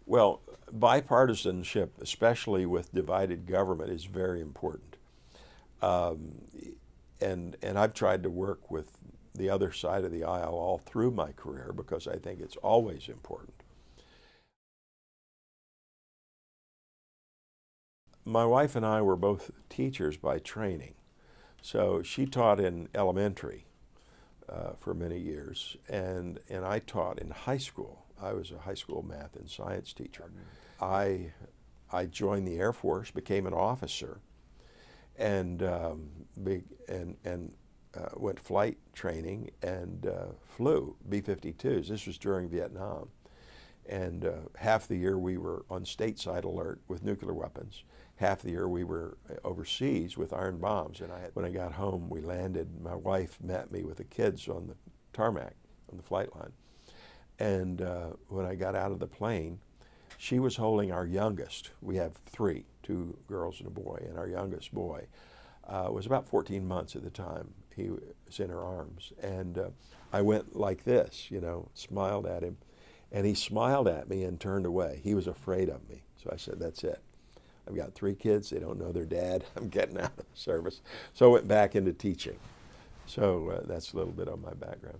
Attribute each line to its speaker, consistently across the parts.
Speaker 1: Well, bipartisanship, especially with divided government, is very important. Um, and I've tried to work with the other side of the aisle all through my career because I think it's always important. My wife and I were both teachers by training. So she taught in elementary for many years, and I taught in high school. I was a high school math and science teacher. I, I joined the Air Force, became an officer, and went flight training and flew B-52s. This was during Vietnam. And half the year we were on stateside alert with nuclear weapons. Half the year we were overseas with iron bombs. And when I got home, we landed. My wife met me with the kids on the tarmac, on the flight line. And when I got out of the plane, she was holding our youngest. We have three, two girls and a boy. And our youngest boy was about 14 months at the time. He was in her arms. And I went like this, you know, smiled at him. And he smiled at me and turned away. He was afraid of me. So I said, that's it. I've got three kids. They don't know their dad. I'm getting out of the service. So I went back into teaching. So that's a little bit of my background.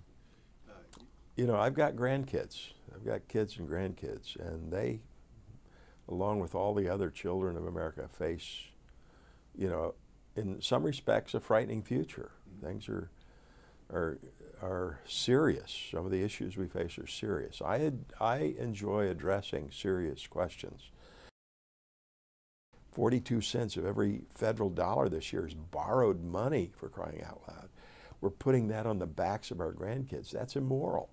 Speaker 1: You know, I've got grandkids. I've got kids and grandkids. And they, along with all the other children of America, face, you know, in some respects, a frightening future. Things are serious. Some of the issues we face are serious. I enjoy addressing serious questions. 42 cents of every federal dollar this year is borrowed money, for crying out loud. We're putting that on the backs of our grandkids. That's immoral.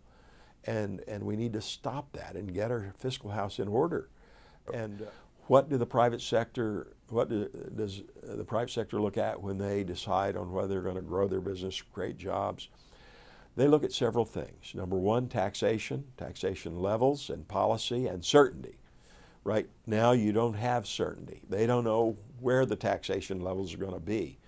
Speaker 1: And we need to stop that and get our fiscal house in order. And what do the private sector, does the private sector look at when they decide on whether they're going to grow their business, create jobs? They look at several things. Number one, taxation levels and policy and certainty. Right now you don't have certainty. They don't know where the taxation levels are going to be.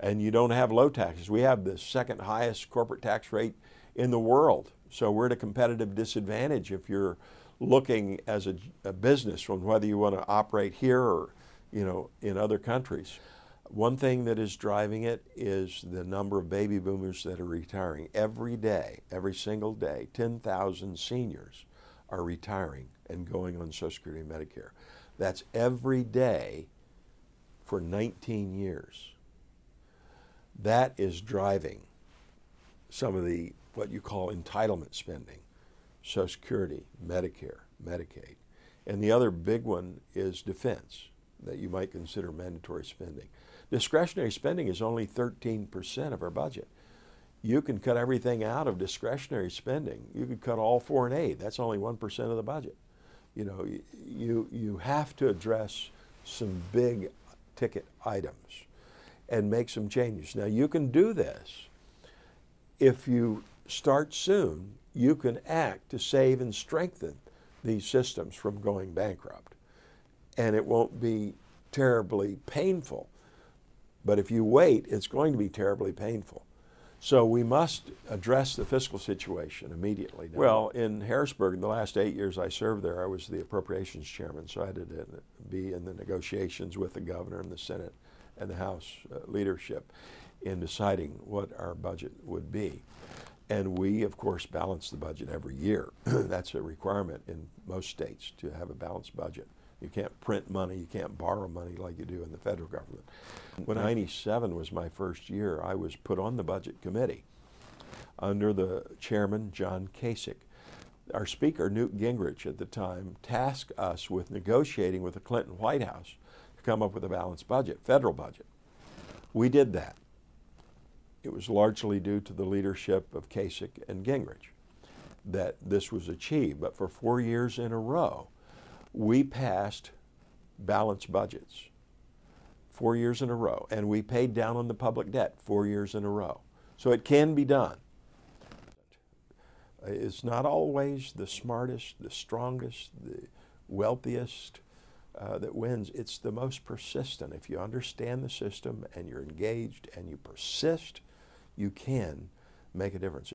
Speaker 1: And you don't have low taxes. We have the second highest corporate tax rate in the world. So we're at a competitive disadvantage if you're looking as a business on whether you want to operate here or, you know, in other countries. One thing that is driving it is the number of baby boomers that are retiring. Every day, every single day, 10,000 seniors are retiring and going on Social Security and Medicare. That's every day for 19 years. That is driving some of the, what you call entitlement spending, Social Security, Medicare, Medicaid. And the other big one is defense, that you might consider mandatory spending. Discretionary spending is only 13% of our budget. You can cut everything out of discretionary spending. You could cut all foreign aid. That's only 1% of the budget. You know, you have to address some big ticket items and make some changes. Now, you can do this. If you start soon, you can act to save and strengthen these systems from going bankrupt. And it won't be terribly painful. But if you wait, it's going to be terribly painful. So we must address the fiscal situation immediately. Well, in Harrisburg, in the last 8 years I served there, I was the appropriations chairman, so I had to be in the negotiations with the governor and the Senate and the House leadership in deciding what our budget would be. And we, of course, balance the budget every year. That's a requirement in most states to have a balanced budget. You can't print money, you can't borrow money like you do in the federal government. When 97 was my first year, I was put on the budget committee under the chairman, John Kasich. Our speaker, Newt Gingrich, at the time, tasked us with negotiating with the Clinton White House to come up with a balanced budget, federal budget. We did that. It was largely due to the leadership of Kasich and Gingrich that this was achieved. But for 4 years in a row, we passed balanced budgets 4 years in a row, and we paid down on the public debt 4 years in a row. So it can be done. It's not always the smartest, the strongest, the wealthiest that wins. It's the most persistent. If you understand the system and you're engaged and you persist, you can make a difference.